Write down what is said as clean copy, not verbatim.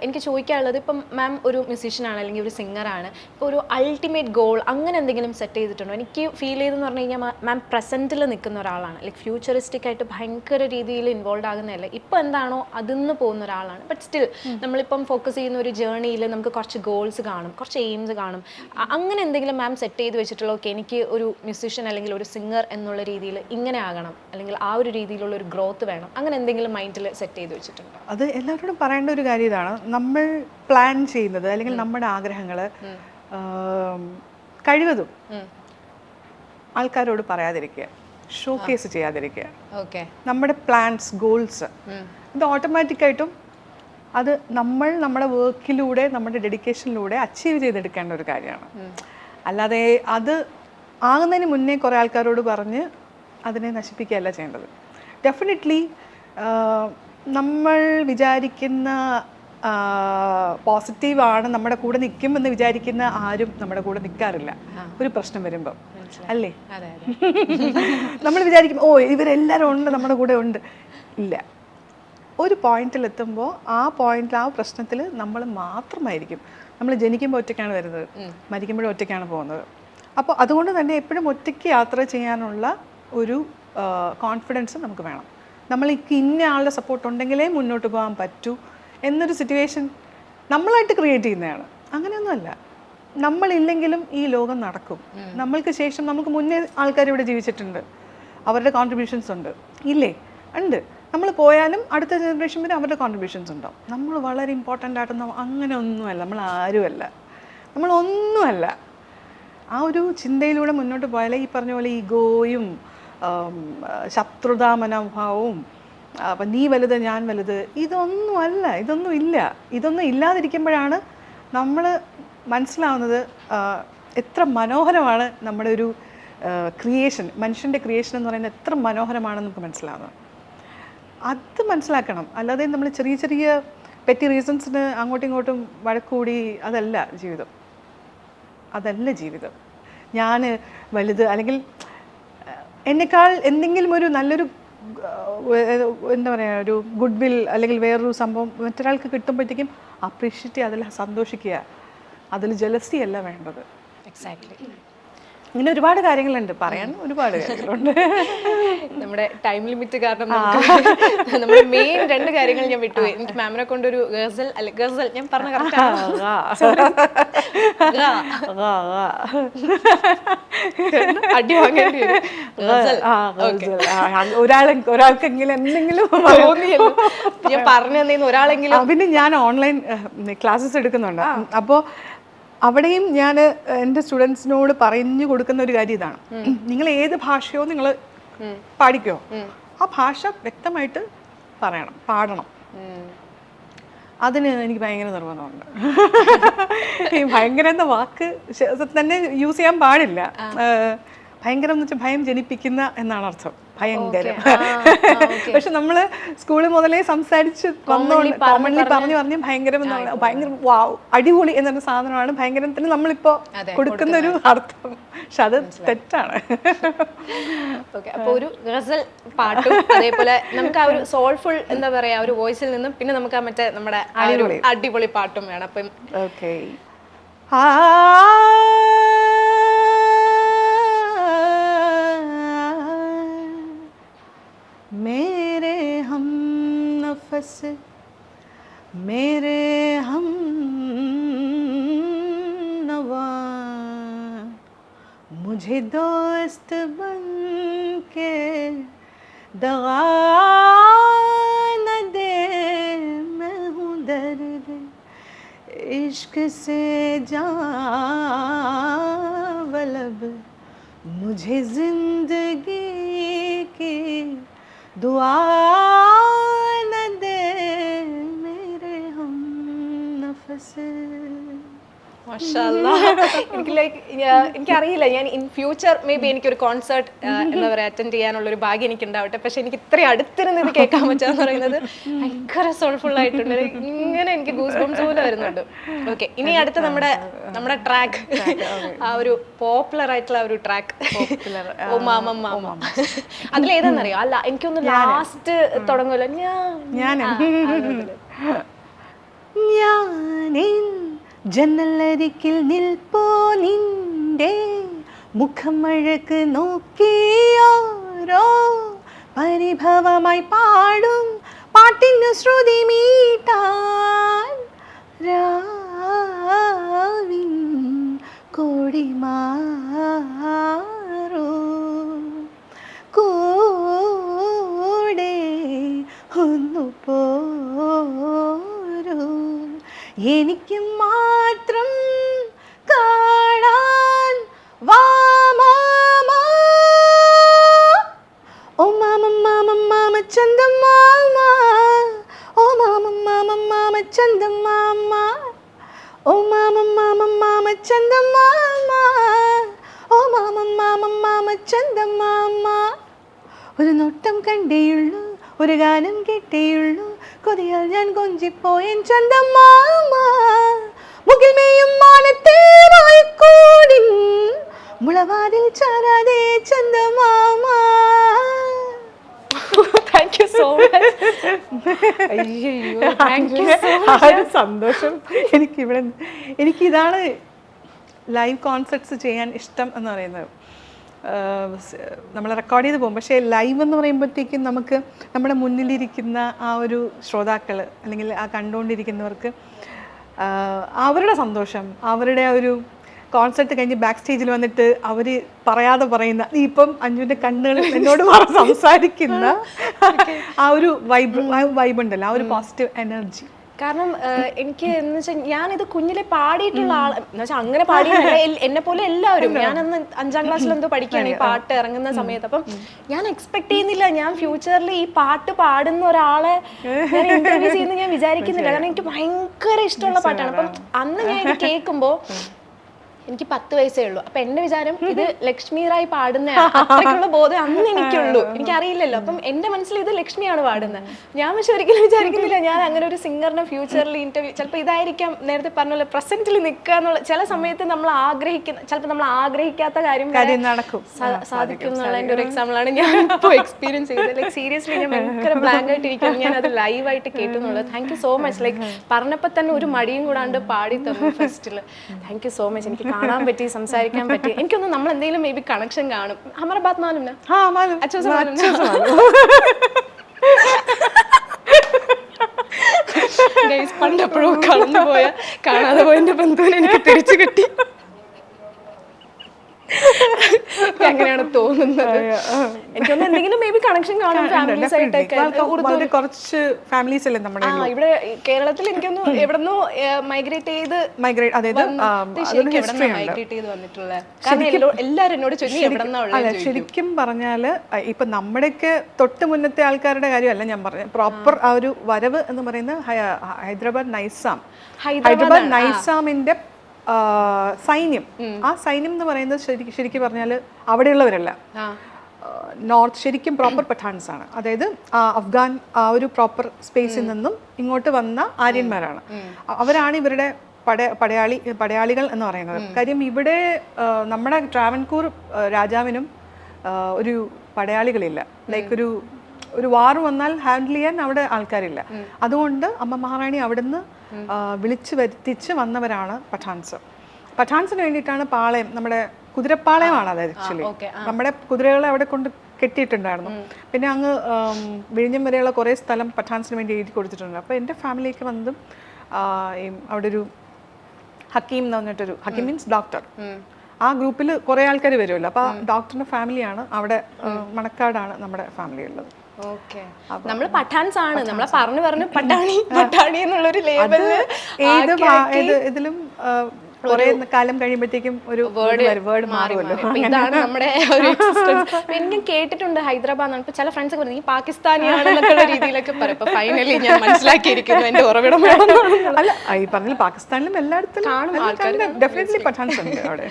എനിക്ക് ചോദിക്കാനുള്ളത്, ഇപ്പം മാം ഒരു മ്യൂസീഷ്യനാണ് അല്ലെങ്കിൽ ഒരു സിംഗറാണ്, ഇപ്പോൾ ഒരു അൾട്ടിമേറ്റ് ഗോൾ അങ്ങനെ എന്തെങ്കിലും സെറ്റ് ചെയ്തിട്ടുണ്ടോ? എനിക്ക് ഫീൽ ചെയ്തെന്ന് പറഞ്ഞു കഴിഞ്ഞാൽ മാം പ്രസൻറ്റിൽ നിൽക്കുന്ന ഒരാളാണ്, ലൈക്ക് ഫ്യൂച്ചറിസ്റ്റിക് ആയിട്ട് ഭയങ്കര രീതിയിൽ ഇൻവോൾവ് ആകുന്നതല്ല, ഇപ്പോൾ എന്താണോ അതിന്ന് പോകുന്ന ഒരാളാണ്. ബട്ട് സ്റ്റിൽ നമ്മളിപ്പം ഫോക്കസ് ചെയ്യുന്ന ഒരു ജേർണിയിൽ നമുക്ക് കുറച്ച് ഗോൾസ് കാണും, കുറച്ച് എയിംസ് കാണും. അങ്ങനെ എന്തെങ്കിലും മാം സെറ്റ് ചെയ്ത് വെച്ചിട്ടുള്ള, ഓക്കെ എനിക്ക് ഒരു മ്യൂസീഷ്യൻ അല്ലെങ്കിൽ ഒരു സിംഗർ എന്നുള്ള രീതിയിൽ ഇങ്ങനെ ആകണം, അല്ലെങ്കിൽ ആ ഒരു രീതിയിലുള്ള ഒരു ഗ്രോത്ത് വേണം, അങ്ങനെ എന്തെങ്കിലും മൈൻഡിൽ സെറ്റ് ചെയ്ത് വെച്ചിട്ടുണ്ടോ? അത് എല്ലാവരോടും പറയേണ്ട ഒരു കാര്യം ഇതാണ്, നമ്മൾ പ്ലാൻ ചെയ്യുന്നത് അല്ലെങ്കിൽ നമ്മുടെ ആഗ്രഹങ്ങൾ കഴിവതും ആൾക്കാരോട് പറയാതിരിക്കുക, ഷോക്കേസ് ചെയ്യാതിരിക്കുക. ഓക്കെ, നമ്മുടെ പ്ലാൻസ്, ഗോൾസ് ഇത് ഓട്ടോമാറ്റിക്കായിട്ടും അത് നമ്മുടെ വർക്കിലൂടെ, നമ്മുടെ ഡെഡിക്കേഷനിലൂടെ അച്ചീവ് ചെയ്തെടുക്കേണ്ട ഒരു കാര്യമാണ്. അല്ലാതെ അത് ആകുന്നതിന് മുന്നേ കുറേ ആൾക്കാരോട് പറഞ്ഞ് അതിനെ നശിപ്പിക്കുകയല്ല ചെയ്യേണ്ടത്. ഡെഫിനറ്റ്ലി നമ്മൾ വിചാരിക്കുന്ന പോസിറ്റീവാണ്, നമ്മുടെ കൂടെ നിൽക്കുമെന്ന് വിചാരിക്കുന്ന ആരും നമ്മുടെ കൂടെ നിൽക്കാറില്ല ഒരു പ്രശ്നം വരുമ്പം, അല്ലേ? നമ്മൾ വിചാരിക്കും ഓ ഇവരെല്ലാവരും ഉണ്ട്, നമ്മുടെ കൂടെ ഉണ്ട്. ഇല്ല, ഒരു പോയിന്റിലെത്തുമ്പോൾ ആ പോയിന്റിൽ, ആ പ്രശ്നത്തിൽ നമ്മൾ മാത്രമായിരിക്കും. നമ്മൾ ജനിക്കുമ്പോൾ ഒറ്റയ്ക്കാണ് വരുന്നത്, മരിക്കുമ്പോഴും ഒറ്റയ്ക്കാണ് പോകുന്നത്. അപ്പോൾ അതുകൊണ്ട് തന്നെ എപ്പോഴും ഒറ്റയ്ക്ക് യാത്ര ചെയ്യാനുള്ള ഒരു കോൺഫിഡൻസ് നമുക്ക് വേണം. നമ്മൾക്ക് ഇന്ന ആളുടെ സപ്പോർട്ട് ഉണ്ടെങ്കിലേ മുന്നോട്ട് പോകാൻ പറ്റൂ എന്നൊരു സിറ്റുവേഷൻ നമ്മളായിട്ട് ക്രിയേറ്റ് ചെയ്യുന്നതാണ്. അങ്ങനെയൊന്നുമല്ല, നമ്മളില്ലെങ്കിലും ഈ ലോകം നടക്കും. നമ്മൾക്ക് ശേഷം, നമുക്ക് മുന്നേ ആൾക്കാർ ഇവിടെ ജീവിച്ചിട്ടുണ്ട്, അവരുടെ കോൺട്രിബ്യൂഷൻസ് ഉണ്ട്, ഇല്ലേ? ഉണ്ട്. നമ്മൾ പോയാലും അടുത്ത ജനറേഷൻ വരെ അവരുടെ കോൺട്രിബ്യൂഷൻസ് ഉണ്ടാവും. നമ്മൾ വളരെ ഇമ്പോർട്ടൻ്റ് ആയിട്ടൊന്നും അങ്ങനെ ഒന്നുമല്ല, നമ്മൾ ആരുമല്ല, നമ്മളൊന്നുമല്ല. ആ ഒരു ചിന്തയിലൂടെ മുന്നോട്ട് പോയാലേ ഈ പറഞ്ഞ പോലെ ഈഗോയും ശത്രുതാ മനോഭാവവും, അപ്പം നീ വലുത് ഞാൻ വലുത്, ഇതൊന്നുമല്ല, ഇതൊന്നും ഇല്ല. ഇതൊന്നും ഇല്ലാതിരിക്കുമ്പോഴാണ് നമ്മൾ മനസ്സിലാവുന്നത് എത്ര മനോഹരമാണ് നമ്മുടെ ഒരു ക്രിയേഷൻ, മനുഷ്യൻ്റെ ക്രിയേഷൻ എന്ന് പറയുന്നത് എത്ര മനോഹരമാണെന്ന് നമുക്ക് മനസ്സിലാവുന്നത്. അത് മനസ്സിലാക്കണം. അല്ലാതെ നമ്മൾ ചെറിയ ചെറിയ പെറ്റി റീസൺസിന് അങ്ങോട്ടും ഇങ്ങോട്ടും വഴക്കൂടി അതല്ല ജീവിതം. അതല്ല ജീവിതം. ഞാൻ വലുത്, അല്ലെങ്കിൽ എന്നെക്കാൾ എന്തെങ്കിലും ഒരു നല്ലൊരു എന്താ പറയുക, ഒരു ഗുഡ് വിൽ അല്ലെങ്കിൽ വേറൊരു സംഭവം മറ്റൊരാൾക്ക് കിട്ടുമ്പോഴത്തേക്കും അപ്രീഷിയേറ്റ്, അതിൽ സന്തോഷിക്കുക, അതിൽ ജലസി അല്ല വേണ്ടത്. എക്സാക്ട്ലി. ഇങ്ങനെ ഒരുപാട് കാര്യങ്ങളുണ്ട്, പറയാൻ ഒരുപാട് കാര്യങ്ങളുണ്ട്. നമ്മുടെ ടൈം ലിമിറ്റ് കാരണം നമ്മുടെ മെയിൻ 2 കാര്യങ്ങൾ ഞാൻ വിട്ടുപോയി. എനിക്ക് മാമിനെ കൊണ്ടൊരു ഗസൽ, അല്ല ഗസൽ ഞാൻ പറഞ്ഞ അടി വാങ്ങേണ്ടി വരും. ഒരാൾക്കെങ്കിലും എന്തെങ്കിലും തോന്നിയല്ലോ, ഞാൻ പറഞ്ഞു തന്നേന്ന് ഒരാളെങ്കിലും. പിന്നെ ഞാൻ ഓൺലൈൻ ക്ലാസ്സസ് എടുക്കുന്നുണ്ട്. അപ്പോൾ അവിടെയും ഞാൻ എൻ്റെ സ്റ്റുഡൻസിനോട് പറഞ്ഞു കൊടുക്കുന്ന ഒരു കാര്യം ഇതാണ്, നിങ്ങൾ ഏത് ഭാഷയോ നിങ്ങൾ പാടിക്കോ, ആ ഭാഷ വ്യക്തമായിട്ട് പറയണം, പാടണം. അതിന് എനിക്ക് ഭയങ്കര നിർബന്ധമുണ്ട്. ഈ ഭയങ്കര എന്ന വാക്ക് തന്നെ യൂസ് ചെയ്യാൻ പാടില്ല. ഭയങ്കരം എന്ന് വെച്ചാൽ ഭയം ജനിപ്പിക്കുന്ന എന്നാണ് അർത്ഥം, ഭയങ്കരം. പക്ഷെ നമ്മള് സ്കൂളിൽ മുതലേ സംസാരിച്ച് വന്നോണ്ട് കോമൺലി പറഞ്ഞു ഭയങ്കരം എന്നാണ്, ഭയങ്കര വാവ് അടിപൊളി എന്നൊരു സാധനമാണ് ഭയങ്കരത്തിന് നമ്മളിപ്പോ കൊടുക്കുന്ന ഒരു അർത്ഥം. പക്ഷെ അത് തെറ്റാണ്. അപ്പൊ ഒരു ഗസൽ പാട്ടും അതേപോലെ നമുക്ക് ആ ഒരു സോൾഫുൾ എന്താ പറയാ ഒരു വോയിസിൽ നിന്നും പിന്നെ നമുക്ക് ആ മറ്റേ നമ്മുടെ അടിപൊളി പാട്ടും വേണം. അപ്പം ഓക്കെ. मेरे हम नफस, मेरे हम नवा, मुझे दोस्त बन के दगा न दे, मैं हूँ दर्द इश्क से जावलब, मुझे जिंदगी की दुआ न दे, मेरे हम नफस. എനിക്ക് ലൈക്ക് എനിക്കറിയില്ല, ഞാൻ ഇൻ ഫ്യൂച്ചർ മേ ബി എനിക്കൊരു കോൺസേർട്ട് എന്താ പറയുക അറ്റൻഡ് ചെയ്യാനുള്ള ഒരു ഭാഗ്യം എനിക്ക് ഉണ്ടാവട്ടെ. പക്ഷെ എനിക്ക് ഇത്രയും അടുത്തിരുന്ന് ഇത് കേൾക്കാൻ പറ്റുക പറയുന്നത് ഭയങ്കര സോൾഫുൾ ആയിട്ടുണ്ട്. ഇങ്ങനെ എനിക്ക് ഗൂസ് ബംസ് പോലെ വരുന്നുണ്ട്. ഓക്കെ, ഇനി അടുത്ത നമ്മുടെ ട്രാക്ക്, ആ ഒരു പോപ്പുലർ ആയിട്ടുള്ള ഒരു ട്രാക്ക് അതിലേതാന്നറിയോ? അല്ല എനിക്കൊന്ന് ലാസ്റ്റ് തുടങ്ങുമല്ലോ, ജന്നലരികിൽ നിൽപ്പോ നിന്റെ മുഖമഴക്ക് നോക്കിയോരോ പരിഭവമായി പാടും പാട്ടിനു ശ്രുതി മീട്ടാൻ രാവിൻ കോടിമാറോ കൂടെ ഒന്നു പോരൂ എനിക്ക് മാത്രം കാണാൻ വാ മാമാ. ഓ മാമ മാമ മാമ ചന്ദമാമ, ഓ മാമ മാമ മാമ ചന്ദമാമ, ഓ മാമ മാമ മാമ ചന്ദമാമ, ഓ മാമ മാമ മാമ ചന്ദമാമ. ഒരു നോട്ടം കണ്ടേയുള്ളൂ, ഒരു ഗാനം കേട്ടേയുള്ളൂ, കൊതിയാൽ ഞാൻ കൊഞ്ചിപ്പോയൻ ചന്ദമാമ. മുകിൽ മേയും മാനത്തെ വായിക്കൂടിൻ മുളവാതിൽ ചാരാതെ ചന്ദമാമ. Thank you so much. അയ്യോ താങ്ക് യു സോ ആ ഒരു സന്തോഷം എനിക്കിതാണ് ലൈവ് കോൺസെർട്ട്സ് ചെയ്യാൻ ഇഷ്ടം എന്ന് പറയുന്നത്. നമ്മൾ റെക്കോർഡ് ചെയ്ത് പോകും, പക്ഷേ ലൈവ് എന്ന് പറയുമ്പോഴത്തേക്കും നമുക്ക് നമ്മുടെ മുന്നിലിരിക്കുന്ന ആ ഒരു ശ്രോതാക്കൾ അല്ലെങ്കിൽ ആ കണ്ടുകൊണ്ടിരിക്കുന്നവർക്ക് അവരുടെ സന്തോഷം, അവരുടെ ആ ഒരു കോൺസെർട്ട് കഴിഞ്ഞ് ബാക്ക് സ്റ്റേജിൽ വന്നിട്ട് അവർ പറയാതെ പറയുന്ന ഇപ്പം അഞ്ജുവിൻ്റെ കണ്ണുകൾ എന്നോട് സംസാരിക്കുന്ന ആ ഒരു വൈബ് ഉണ്ടല്ലോ, ആ ഒരു പോസിറ്റീവ് എനർജി. കാരണം എനിക്ക് എന്ന് വെച്ചാൽ ഞാനിത് കുഞ്ഞിലെ പാടിയിട്ടുള്ള ആൾ എന്ന് വെച്ചാൽ അങ്ങനെ പാടി എന്നെ പോലെ എല്ലാവരും, ഞാനന്ന് 5ാം ക്ലാസ്സിൽ എന്തോ പഠിക്കുകയാണ് ഈ പാട്ട് ഇറങ്ങുന്ന സമയത്ത്. അപ്പം ഞാൻ എക്സ്പെക്ട് ചെയ്യുന്നില്ല ഞാൻ ഫ്യൂച്ചറിൽ ഈ പാട്ട് പാടുന്ന ഒരാളെ ഇന്റർവ്യൂ ചെയ്യുന്ന ഞാൻ വിചാരിക്കുന്നില്ല. കാരണം എനിക്ക് ഭയങ്കര ഇഷ്ടമുള്ള പാട്ടാണ്. അപ്പം അന്ന് ഞാൻ ഇത് കേൾക്കുമ്പോൾ എനിക്ക് 10 വയസ്സേ ഉള്ളൂ. അപ്പൊ എന്റെ വിചാരം ഇത് ലക്ഷ്മി റായ് പാടുന്ന അത്രയ്ക്കുള്ള ബോധം അന്ന് എനിക്കുള്ളൂ, എനിക്കറിയില്ലല്ലോ. അപ്പം എന്റെ മനസ്സിൽ ഇത് ലക്ഷ്മിയാണ് പാടുന്നത്. ഞാൻ പക്ഷെ ഒരിക്കലും വിചാരിക്കുന്നില്ല ഞാൻ അങ്ങനെ ഒരു സിംഗറിനെ ഫ്യൂച്ചറിൽ ഇന്റർവ്യൂ, ചിലപ്പോൾ ഇതായിരിക്കാം നേരത്തെ പറഞ്ഞ പ്രസന്റിൽ നിൽക്കുക എന്നുള്ള. ചില സമയത്ത് നമ്മൾ ആഗ്രഹിക്കുന്ന, ചിലപ്പോൾ നമ്മൾ ആഗ്രഹിക്കാത്ത കാര്യം നടക്കും, സാധിക്കും എന്നുള്ളതിന്റെ ഒരു എക്സാമ്പിളാണ് ഞാൻ ഇപ്പോൾ എക്സ്പീരിയൻസ് ചെയ്തത്. ലൈക്ക് സീരിയസ്ലി ഞാൻ ഭയങ്കര ബ്ലാങ്ക് ആയിട്ടിരിക്കും, ഞാൻ അത് ലൈവായിട്ട് കേട്ടു എന്നുള്ളത്. Thank you so much. Like പറഞ്ഞപ്പോൾ തന്നെ ഒരു മടിയും കൂടാണ്ട് പാടി തന്നു ഫസ്റ്റിൽ. Thank you so much. എനിക്ക് കാണാൻ പറ്റി, സംസാരിക്കാൻ പറ്റി. എനിക്കൊന്നും നമ്മൾ എന്തെങ്കിലും മേ ബി കണക്ഷൻ കാണും. ഹമാര ബാത് മാലൂം നാ? हाँ मालूम, अच्छा से मालूम ना? ഗൈസ് പണ്ടെപ്പോഴും കളഞ്ഞു പോയ കാണാതെ പോയ എന്റെ ബന്ധുവിനെ എനിക്ക് തിരിച്ചു കിട്ടി. അങ്ങനെയാണ് തോന്നുന്നത്. എനിക്കൊന്നും എന്തെങ്കിലും മേ ബി കണക്ഷൻ കാണും ഫാമിലീസ് ആയിട്ടൊക്കെ. കുറച്ച് ഫാമിലീസ് അല്ലേ നമ്മുടെ ഇവിടെ കേരളത്തിൽ എനിക്കൊന്നും എവിടെന്നോ മൈഗ്രേറ്റ് ചെയ്ത് മൈഗ്രേറ്റ് ചെയ്ത് വന്നിട്ടുള്ള. കാരണം എല്ലാവരും എന്നോട് ചോദിച്ചു എവിടെന്നാ ഉള്ളത്. ശരിക്കും പറഞ്ഞാല് ഇപ്പൊ നമ്മുടെയൊക്കെ തൊട്ട് മുന്നത്തെ ആൾക്കാരുടെ കാര്യമല്ല ഞാൻ പറഞ്ഞത്. പ്രോപ്പർ ആ ഒരു വരവ് എന്ന് പറയുന്നത് ഹൈദരാബാദ് നൈസാമിന്റെ സൈന്യം. ആ സൈന്യം എന്ന് പറയുന്നത് ശരിക്കും പറഞ്ഞാൽ അവിടെയുള്ളവരല്ല, നോർത്ത് ശരിക്കും പ്രോപ്പർ പഠാൻസ് ആണ്. അതായത് അഫ്ഗാൻ ആ ഒരു പ്രോപ്പർ സ്പേസിൽ നിന്നും ഇങ്ങോട്ട് വന്ന ആര്യന്മാരാണ്. അവരാണ് ഇവരുടെ പടയാളികൾ എന്ന് പറയുന്നത്. കാര്യം ഇവിടെ നമ്മുടെ ട്രാവൻകൂർ രാജാവിനും ഒരു പടയാളികളില്ല. ലൈക്ക് ഒരു വാർ വന്നാൽ ഹാൻഡിൽ ചെയ്യാൻ അവിടെ ആൾക്കാരില്ല. അതുകൊണ്ട് അമ്മ മഹാറാണി അവിടുന്ന് വിളിച്ചു വരുത്തിച്ച് വന്നവരാണ് പഠാൻസിന് വേണ്ടിയിട്ടാണ് പാളയം, നമ്മുടെ കുതിരപ്പാളയമാണ് അത് ആക്ച്വലി. നമ്മുടെ കുതിരകളെ അവിടെ കൊണ്ട് കെട്ടിയിട്ടുണ്ടായിരുന്നു. പിന്നെ അങ്ങ് വിഴിഞ്ഞം വരെയുള്ള കുറേ സ്ഥലം പഠാൻസിന് വേണ്ടി എഴുതി കൊടുത്തിട്ടുണ്ട്. അപ്പോൾ എൻ്റെ ഫാമിലിക്ക് വന്നതും അവിടെ ഒരു ഹക്കീം എന്ന് പറഞ്ഞിട്ടൊരു, ഹക്കീം മീൻസ് ഡോക്ടർ, ആ ഗ്രൂപ്പിൽ കുറേ ആൾക്കാർ വരുമല്ലോ. അപ്പോൾ ആ ഡോക്ടറിൻ്റെ ഫാമിലിയാണ് അവിടെ, മണക്കാടാണ് നമ്മുടെ ഫാമിലി ഉള്ളത്. നമ്മള് പഠാൻസ് ആണ്, നമ്മളെ പറഞ്ഞു പട്ടാണി എന്നുള്ളൊരു ലേബലില് ഇതിലും കുറെ കാലം കഴിയുമ്പോഴത്തേക്കും ഒരു വേർഡ് മാറുമല്ലോ. ഇതാണ് നമ്മുടെ ഒരു എക്സിസ്റ്റൻസ്. എനിക്ക് കേട്ടിട്ടുണ്ട് ഹൈദരാബാദ് ആണ്. ഇപ്പൊ ചില ഫ്രണ്ട്സ് ഒക്കെ പറഞ്ഞു ഈ പാകിസ്ഥാനിയാണെന്നൊക്കെയുള്ള രീതിയിലൊക്കെ പറയും. ഇപ്പൊ ഫൈനലി ഞാൻ മനസ്സിലാക്കിയിരിക്കുന്നു എന്റെ ഉറവിടം. അല്ല, ഈ പറഞ്ഞ പാകിസ്ഥാനിലും എല്ലായിടത്തും ഡെഫിനറ്റ്ലി പഠാൻസ് ഉണ്ട് അവിടെ.